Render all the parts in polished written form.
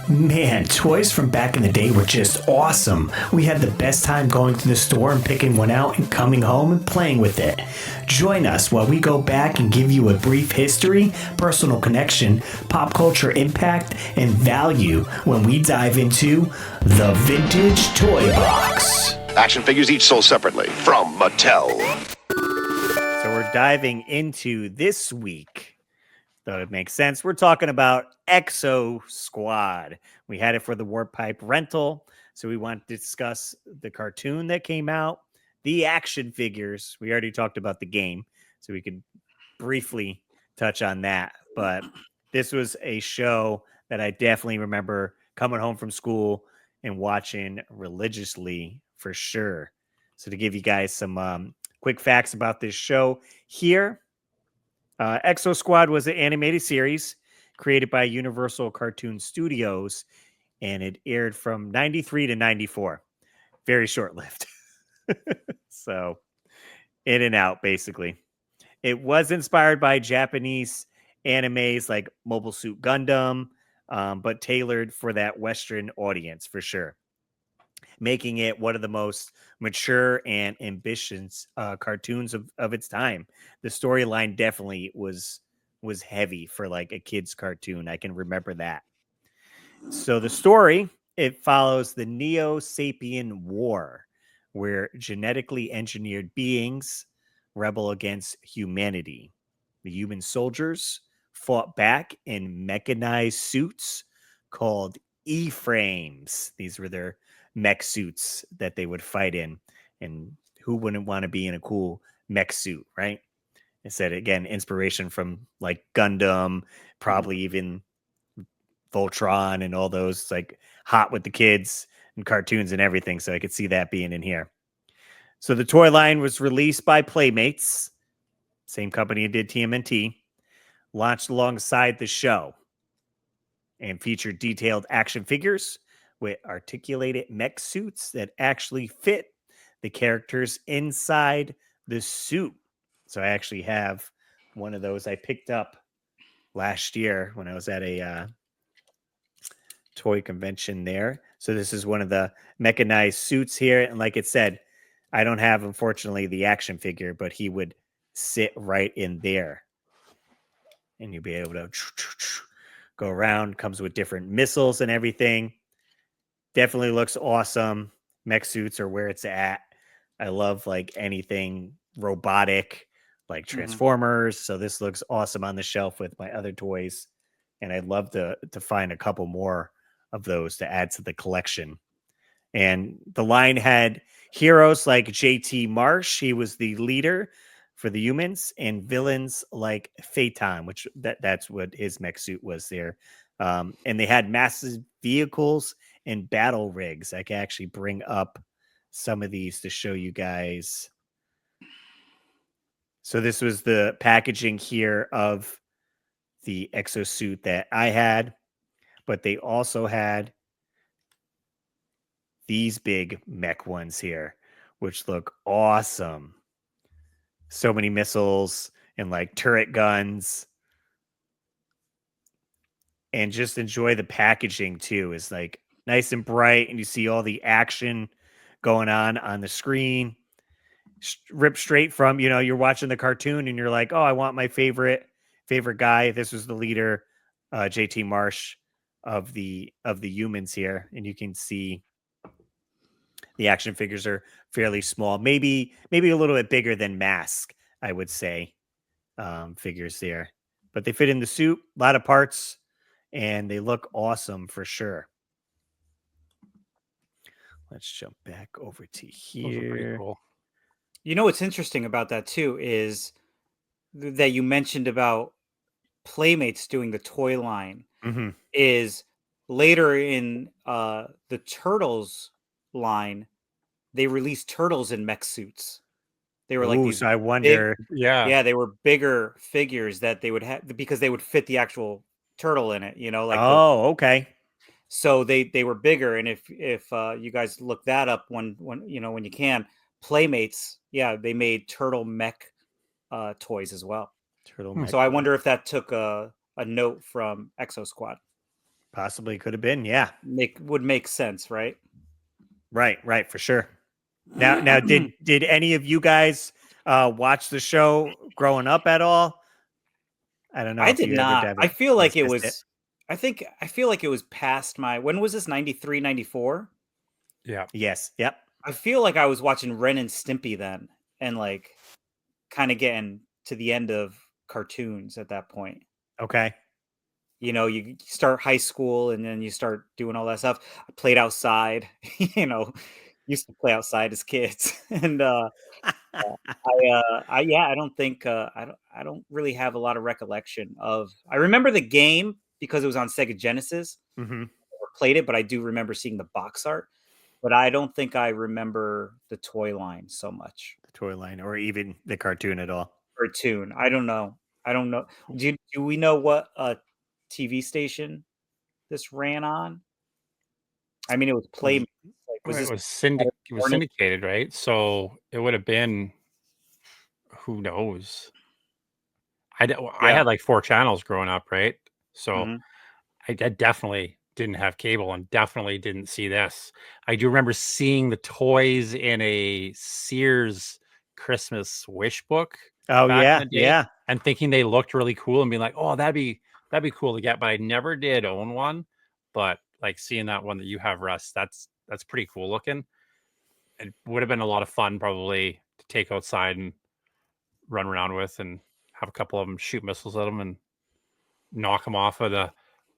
Man, toys from back in the day were just awesome. We had the best time going to the store and picking one out and coming home and playing with it. Join us while we go back and give you a brief history, personal connection, pop culture impact, and value when we dive into the Vintage Toy Box. Action figures each sold separately from Mattel. So we're diving into this week. Though it makes sense. We're talking about Exo-Squad. We had it for the Warp Pipe rental. So we want to discuss the cartoon that came out, the action figures. We already talked about the game, so we could briefly touch on that. But this was a show that I definitely remember coming home from school and watching religiously for sure. So to give you guys some quick facts about this show here. Exo-Squad was an animated series created by Universal Cartoon Studios, and it aired from 93 to 94. Very short-lived. So, in and out, basically. It was inspired by Japanese animes like Mobile Suit Gundam, but tailored for that Western audience, for sure. Making it one of the most mature and ambitious cartoons of its time. The storyline definitely was heavy for like a kid's cartoon. I can remember that. So the story, it follows the Neo-Sapien War, where genetically engineered beings rebel against humanity. The human soldiers fought back in mechanized suits called E-frames. These were their mech suits that they would fight in, and who wouldn't want to be in a cool mech suit, right? It said again, inspiration from like Gundam, probably even Voltron and all those, like hot with the kids and cartoons and everything. So I could see that being in here. So the toy line was released by Playmates, same company that did TMNT, launched alongside the show, and featured detailed action figures with articulated mech suits that actually fit the characters inside the suit. So I actually have one of those I picked up last year when I was at a toy convention there. So this is one of the mechanized suits here. And like it said, I don't have, unfortunately, the action figure, but he would sit right in there. And you'll be able to go around, comes with different missiles and everything. Definitely looks awesome. Mech suits are where it's at. I love like anything robotic, like Transformers. So this looks awesome on the shelf with my other toys. And I'd love to find a couple more of those to add to the collection. And the line had heroes like JT Marsh. He was the leader for the humans, and villains like Phaeton, which that's what his mech suit was there. And they had massive vehicles and battle rigs. I can actually bring up some of these to show you guys. So this was the packaging here of the exosuit that I had, but they also had these big mech ones here, which look awesome. So many missiles and like turret guns. And just enjoy the packaging too. It's like nice and bright, and you see all the action going on the screen. Ripped straight from, you're watching the cartoon and you're like, oh, I want my favorite guy. This was the leader, JT Marsh of the humans here, and you can see the action figures are fairly small, maybe a little bit bigger than Mask, I would say, figures there, but they fit in the suit, a lot of parts, and they look awesome for sure. Let's jump back over to here. Those are pretty cool. You know what's interesting about that too is that you mentioned about Playmates doing the toy line. Mm-hmm. Is later in the Turtles line, they released turtles in mech suits. They were like these. So I wonder. Yeah, they were bigger figures that they would have because they would fit the actual turtle in it. Like okay. So they were bigger, and if you guys look that up when you can, Playmates, they made turtle mech toys as well. Turtle mech. So I wonder if that took a note from Exo-Squad. Possibly could have been. Yeah. would make sense, right? Right. For sure. Now, did any of you guys watch the show growing up at all? I don't know I if did you ever not. I ever feel like it missed it. was. I feel like it was past my. When was this? 93, 94? Yeah. Yes. Yep. I feel like I was watching Ren and Stimpy then, and like kind of getting to the end of cartoons at that point. Okay. You know, you start high school and then you start doing all that stuff. I played outside, you know, used to play outside as kids. And I don't think I don't really have a lot of recollection of. I remember the game because it was on Sega Genesis. Mm-hmm. Or played it, but I do remember seeing the box art. But I don't think I remember the toy line so much. The toy line, or even the cartoon at all. Cartoon. I don't know. I don't know. Do we know what TV station this ran on? I mean, it was Play. Like, was It this was syndicated, right? So it would have been, who knows? I had like 4 channels growing up, right? So Mhm. I definitely didn't have cable and definitely didn't see this. I do remember seeing the toys in a Sears Christmas wish book Oh back in yeah, the day yeah. and thinking they looked really cool and being like, oh, that'd be cool to get, but I never did own one. But like seeing that one that you have, Russ, that's pretty cool looking. It would have been a lot of fun probably to take outside and run around with and have a couple of them shoot missiles at them and knock them off of the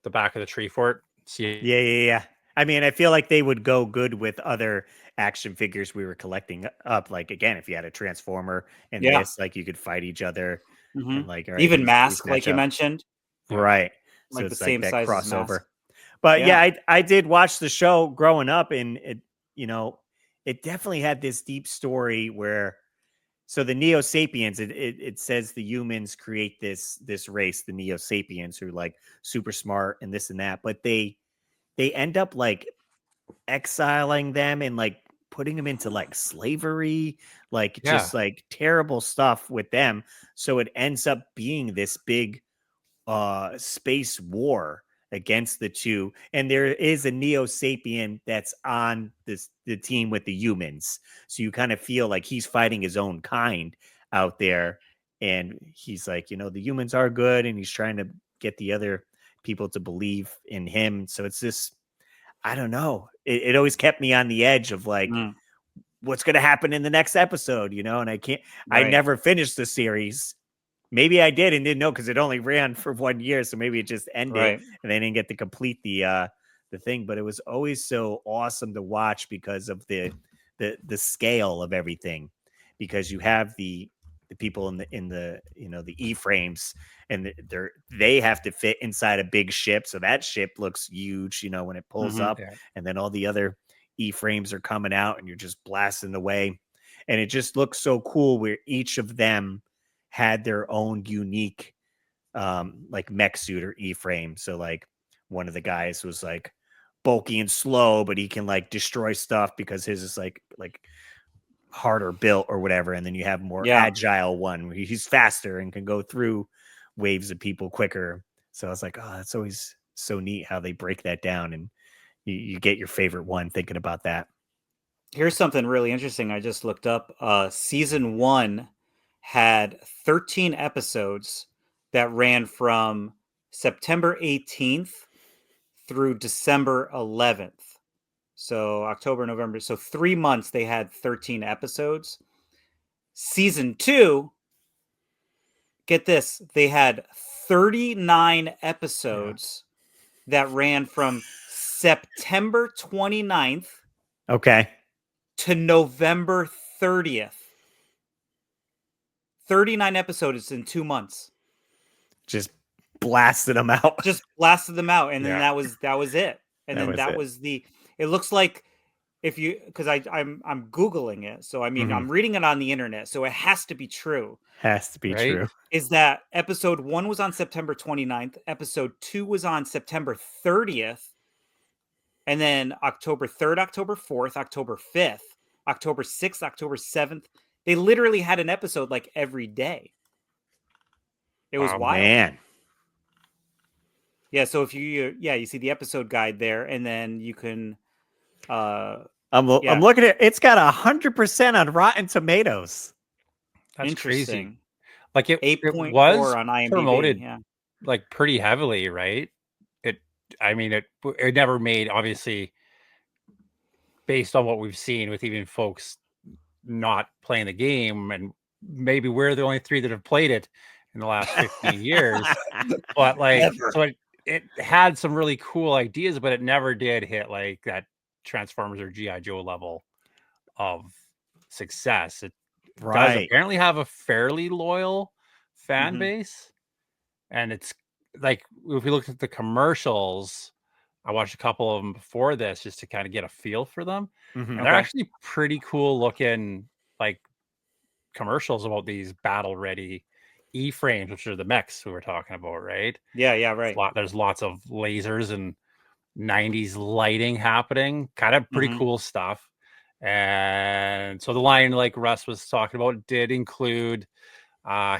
back of the tree fort. See, Yeah. I mean, I feel like they would go good with other action figures we were collecting up. Like again, if you had a Transformer and Yeah. this, like you could fight each other Mhm. and like all right, Even these Mask, like match you up. mentioned, Right. So like the it's like same that size as crossover. Mask. But Yeah. yeah, I did watch the show growing up, and it definitely had this deep story where so the Neo Sapiens, it says the humans create this race, the Neo Sapiens, who are like super smart and this and that, but they end up like exiling them and like putting them into like slavery, like Yeah. just like terrible stuff with them. So it ends up being this big space war against the two, and there is a Neo Sapien that's on the team with the humans, so you kind of feel like he's fighting his own kind out there, and he's like, the humans are good, and he's trying to get the other people to believe in him. So it's this, I don't know, it always kept me on the edge of like Mm, what's going to happen in the next episode, and I right. never finished the series. Maybe I did and didn't know because it only ran for 1 year, so maybe it just ended Right. and they didn't get to complete the thing. But it was always so awesome to watch because of the scale of everything. Because you have the people in the the E frames, and they have to fit inside a big ship, so that ship looks huge, when it pulls Mhm. up, Yeah. and then all the other E frames are coming out, and you're just blasting away, and it just looks so cool where each of them had their own unique like mech suit or E-frame. So like one of the guys was like bulky and slow, but he can like destroy stuff because his is like harder built or whatever. And then you have more Yeah. agile one where he's faster and can go through waves of people quicker. So I was like, oh, that's always so neat how they break that down, and you get your favorite one thinking about that. Here's something really interesting I just looked up. Season 1 had 13 episodes that ran from September 18th through December 11th. So October, November. So 3 months they had 13 episodes. Season 2, get this, they had 39 episodes that ran from September 29th Okay. to November 30th. 39 episodes in 2 months. Just blasted them out. Just blasted them out, and then Yeah. that was it. And then that it. was the. It looks like if you, because I'm googling it, so I mean Mhm. I'm reading it on the internet, so it has to be true. Has to be Right? true. Is that episode 1 was on September 29th, episode 2 was on September 30th, and then October 3rd, October 4th, October 5th, October 6th, October 7th. They literally had an episode like every day. It was Wow, wild. Man. Yeah, so if you see the episode guide there, and then you can I'm Yeah. looking at it's got 100% on Rotten Tomatoes. That's crazy. interesting. Like it 8.4 was on IMDb. promoted Yeah. like pretty heavily, right? It, I mean, it never made, obviously, based on what we've seen with even folks not playing the game, and maybe we're the only three that have played it in the last 15 years. But like, Never. so it had some really cool ideas, but it never did hit like that Transformers or GI Joe level of success. It does Right. apparently have a fairly loyal fan Mhm. base, and it's like, if we look at the commercials, I watched a couple of them before this just to kind of get a feel for them, Mhm. and they're Okay. actually pretty cool looking, like, commercials about these battle ready E-frames, which are the mechs we were talking about, right? Yeah, right. There's lots of lasers and 90s lighting happening, kind of pretty Mhm. cool stuff. And so the line, like Russ was talking about, did include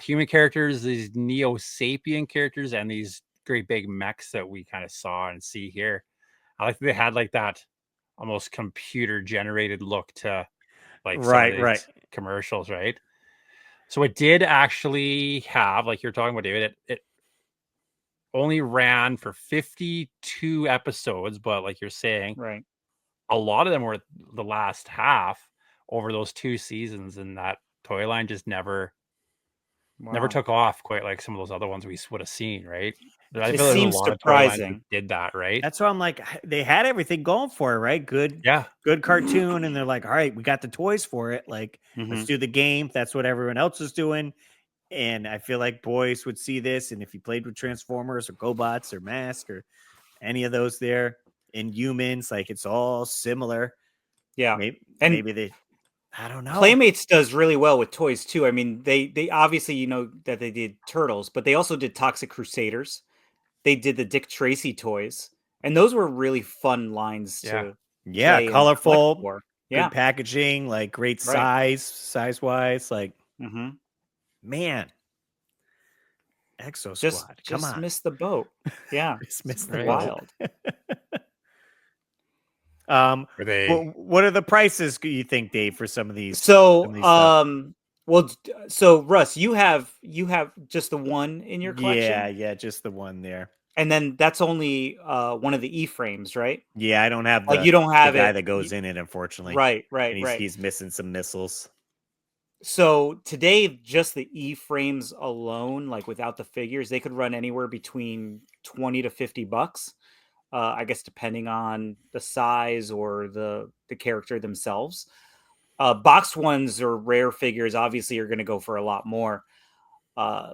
human characters, these Neo Sapien characters, and these great big mechs that we kind of saw and see here. I like that they had like that almost computer generated look to like some of Right. these commercials, right? So it did actually have, like you're talking about, David, it only ran for 52 episodes, but like you're saying, Right. a lot of them were the last half over those 2 seasons, and that toy line just never Wow. took off quite like some of those other ones we would have seen, right? I It feel there's a seems lot of toy lines that surprising. did that, right? That's why I'm like, they had everything going for it, right? Yeah. Good cartoon, and they're like, all right, we got the toys for it. Like, let's Mhm. do the game. That's what everyone else is doing. And I feel like boys would see this, and if you played with Transformers or GoBots or Mask or any of those there, Inhumans, like it's all similar. Yeah. Maybe And they, I don't know. Playmates does really well with toys too. I mean, they obviously, that they did Turtles, but they also did Toxic Crusaders. They did the Dick Tracy toys, and those were really fun lines Yeah. to Yeah, play and collect colorful, for. good Yeah. packaging, like great Right. size wise. Like, Mhm. man, Exo Just Squad, come just on, missed the boat. Yeah. just It's missed the Right. boat. wild. Were they What are the prices you think, Dave, for some of these? So, Stuff? so Russ, you have just the one in your collection, Yeah, just the one there. and then that's only one of the E frames, right? Yeah, I don't have Like you don't the have guy it. that goes in it, unfortunately, Right, and right. he's missing some missiles. So today, just the E frames alone, like without the figures, they could run anywhere between 20 to $50. I guess depending on the size or the character themselves. Box ones or rare figures obviously are going to go for a lot more. Uh,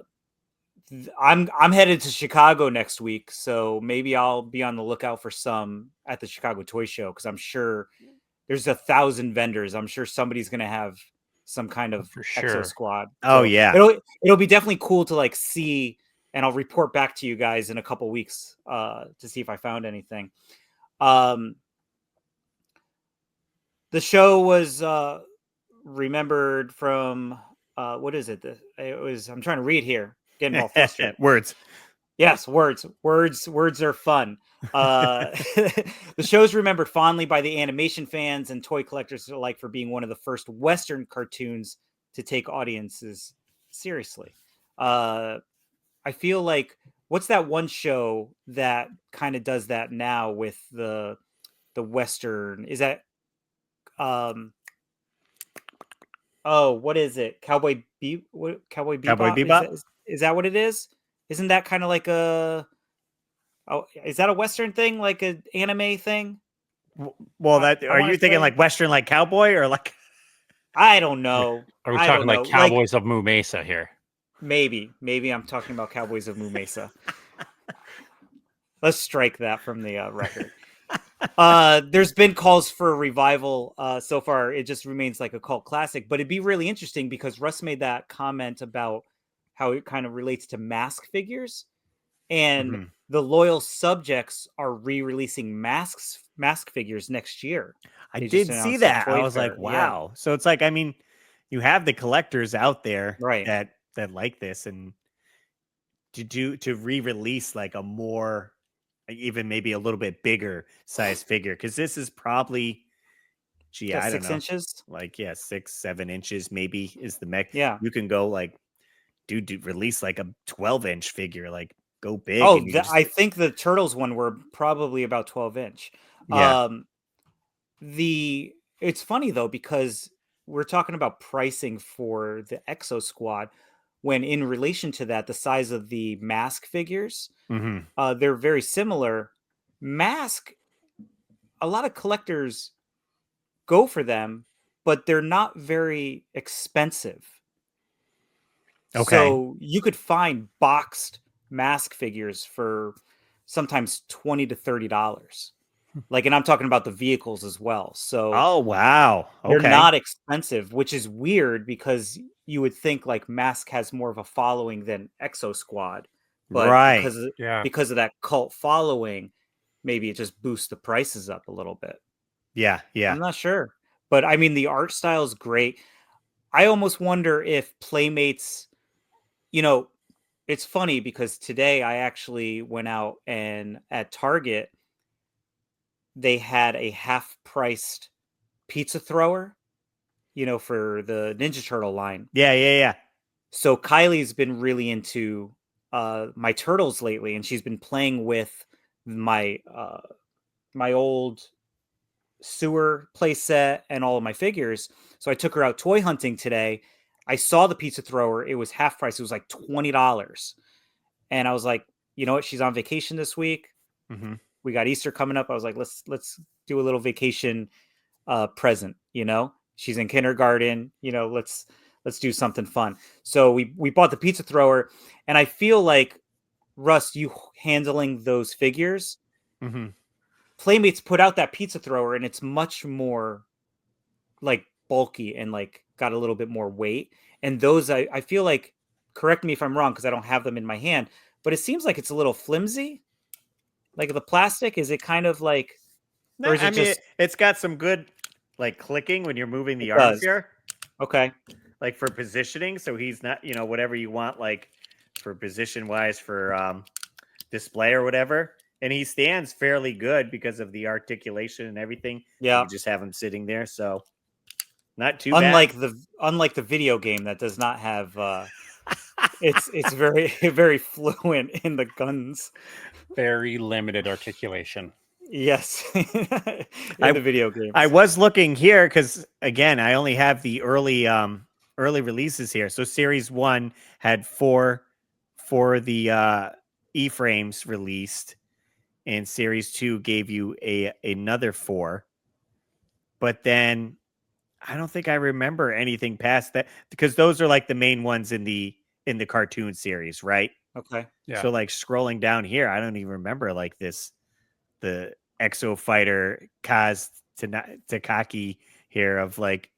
I'm headed to Chicago next week, so maybe I'll be on the lookout for some at the Chicago Toy Show because I'm sure there's 1,000 vendors. I'm sure somebody's going to have some kind of for Exo sure? Squad. Oh So yeah, it'll be definitely cool to like see, and I'll report back to you guys in a couple weeks to see if I found anything. Um, the show was remembered from what is it? It was. I'm trying to read here, getting all flustered. words. Yes, words are fun. The show's remembered fondly by the animation fans and toy collectors alike for being one of the first Western cartoons to take audiences seriously. I feel like what's that one show that kind of does that now with the Western? Is that um oh, what is it? Cowboy Cowboy Bebop? Bebop. Is that what it is? Isn't that kind of like a Oh, is that a Western thing, like an anime thing? Well, that I are want you to thinking say like Western, like cowboy, or like? I don't know. Are we I talking don't like know. Like Cowboys of Moo Mesa here? maybe I'm talking about Cowboys of Moo Mesa. Let's strike that from the record. There's been calls for a revival. So far, it just remains like a cult classic. But it'd be really interesting because Russ made that comment about how it kind of relates to mask figures, and Mhm. the loyal subjects are re-releasing mask figures next year. I They just did see announced at that. I Toy was like, Fair. Yeah, wow. So it's like, I mean, you have the collectors out there right. that like this, and to re-release like a more even maybe a little bit bigger size figure, because this is probably, gee, Got I don't 6 know, inches. like 6-7 inches maybe is the mech. Yeah. You can go like, dude, release like a 12-inch figure, like go big, and Oh, you can just I think the Turtles one were probably about 12-inch. yeah. It's funny though, because we're talking about pricing for the Exo-Squad, when in relation to that, the size of the Mask figures, Mm-hmm. they're very similar. Mask, a lot of collectors go for them, but they're not very expensive. Okay. So you could find boxed Mask figures for sometimes $20 to $30. Like, and I'm talking about the vehicles as well. So Oh wow. they're Okay. not expensive, which is weird because you would think like Mask has more of a following than Exo Squad, but Right. Yeah. because of that cult following, maybe it just boosts the prices up a little bit. Yeah. Yeah. I'm not sure, but I mean the art style is great. I almost wonder if Playmates, you know, it's funny because today I actually went out and at Target they had a half-priced pizza thrower, for the Ninja Turtle line. Yeah. Yeah. Yeah. So Kylie's been really into my turtles lately, and she's been playing with my my old sewer playset and all of my figures. So I took her out toy hunting today. I saw the pizza thrower. It was half price. It was like $20. And I was like, you know what? She's on vacation this week. Mm-hmm. We got Easter coming up. I was like, let's do a little vacation present, She's in kindergarten, let's do something fun. So we bought the pizza thrower, and I feel like, Russ, you handling those figures, Mm-hmm. Playmates put out that pizza thrower and it's much more like bulky and like got a little bit more weight. And those I feel like, correct me if I'm wrong because I don't have them in my hand, but it seems like it's a little flimsy. Like the plastic, is it kind of like, No, or is I it mean just, it's got some good like clicking when you're moving it the arms does? here, Okay. like for positioning. So he's not, whatever you want, like for position wise for display or whatever. And he stands fairly good because of the articulation and everything. You Yeah. can just have him sitting there, so not too bad. Unlike the video game that does not have it's very very fluent in the guns. Very limited articulation. Yes. In I the video I games. was looking here because again, I only have the early releases here. So series 1 had four of the E frames released, and series 2 gave you another 4. But then I don't think I remember anything past that, because those are like the main ones in the cartoon series, right? Okay. Yeah. So like scrolling down here, I don't even remember like the Exo Fighter Kaz Takaki here of like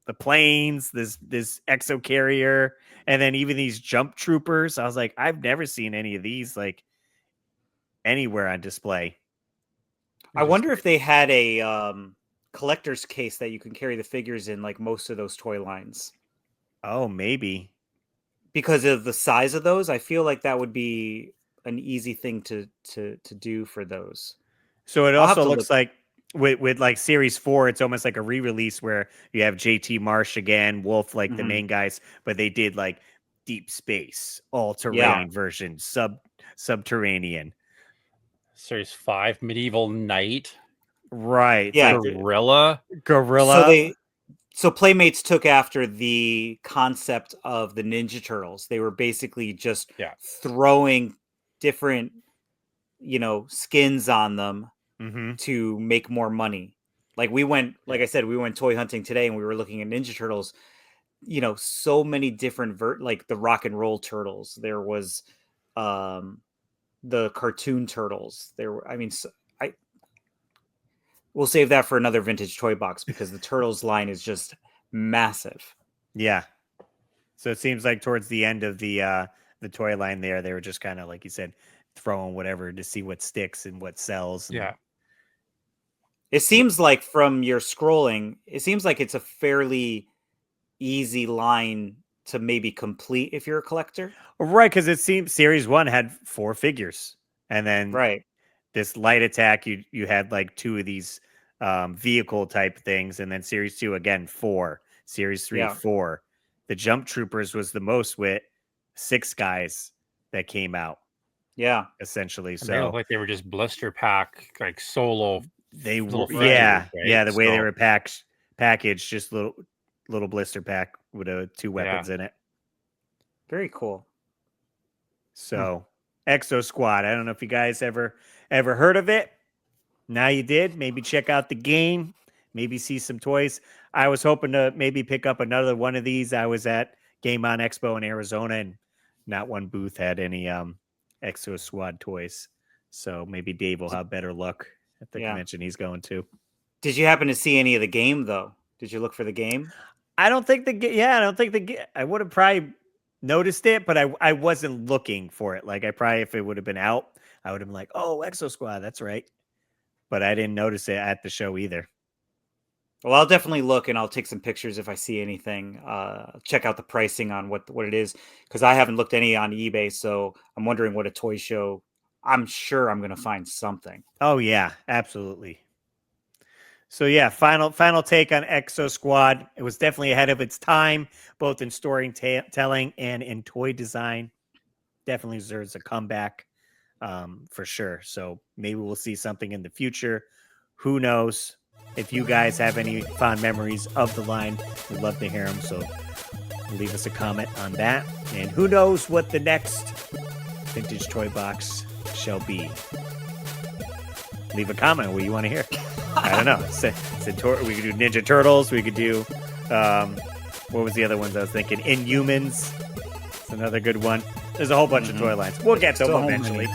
the planes, this Exo Carrier, and then even these Jump Troopers. I was like, I've never seen any of these like anywhere on display. I wonder if they had a collector's case that you can carry the figures in, like most of those toy lines. Oh, maybe. Because of the size of those, I feel like that would be an easy thing to do for those. So it I'll have also to look. looks like with like series 4, it's almost like a re-release where you have JT Marsh again, Wolf, like the Mhm. main guys, but they did like deep space, all Yeah. terrain version, subterranean. Series 5, Medieval Knight, Right. It's Yeah. like Gorilla. So gorilla. Playmates took after the concept of the Ninja Turtles. They were basically just Yeah. throwing different, skins on them Mm-hmm. to make more money. Like like I said, we went toy hunting today and we were looking at Ninja Turtles, so many different like the rock and roll turtles. There was the cartoon turtles. There were, I mean, I we'll save that for another vintage toy box because the turtles line is just massive. Yeah. So it seems like towards the end of the toy line there, they were just kind of like you said, throwing whatever to see what sticks and what sells. And Yeah. It seems like from your scrolling, it seems like it's a fairly easy line to maybe complete if you're a collector. right, because it seems series 1 had 4 figures, and then Right. this light attack, you had like 2 of these vehicle type things, and then series 2 again 4, series 3 Yeah. 4. The jump troopers was the most with 6 guys that came out Yeah. essentially. And they look So like they were just blister pack, like solo. they were, little yeah, fighters, right? yeah. The way they So- were packaged, just little blister pack with 2 weapons in it. Very cool. So Exo-Squad. I don't know if you guys ever heard of it. Now you did. Maybe check out the game. Maybe see some toys. I was hoping to maybe pick up another one of these. I was at Game On Expo in Arizona, and not one booth had any Exo-Squad toys. So maybe Dave will have better luck at the convention he's going to. Did you happen to see any of the game though? Did you look for the game? I don't think I would have probably noticed it, but I wasn't looking for it. Like I probably, if it would have been out, I would have been like, oh, Exo-Squad, that's right. But I didn't notice it at the show either. Well, I'll definitely look and I'll take some pictures if I see anything. Check out the pricing on what it is, because I haven't looked any on eBay. So I'm wondering what a toy show. I'm sure I'm going to find something. Oh yeah, absolutely. So yeah, final take on Exo-Squad. It was definitely ahead of its time, both in storytelling and in toy design. Definitely deserves a comeback, for sure. So maybe we'll see something in the future. Who knows? If you guys have any fond memories of the line, we'd love to hear them. So leave us a comment on that. And who knows what the next vintage toy box shall be. Leave a comment what you want to hear. I don't know. We could do Ninja Turtles. We could do, what was the other ones I was thinking? Inhumans. It's another good one. There's a whole bunch of toy lines. We'll get to them eventually.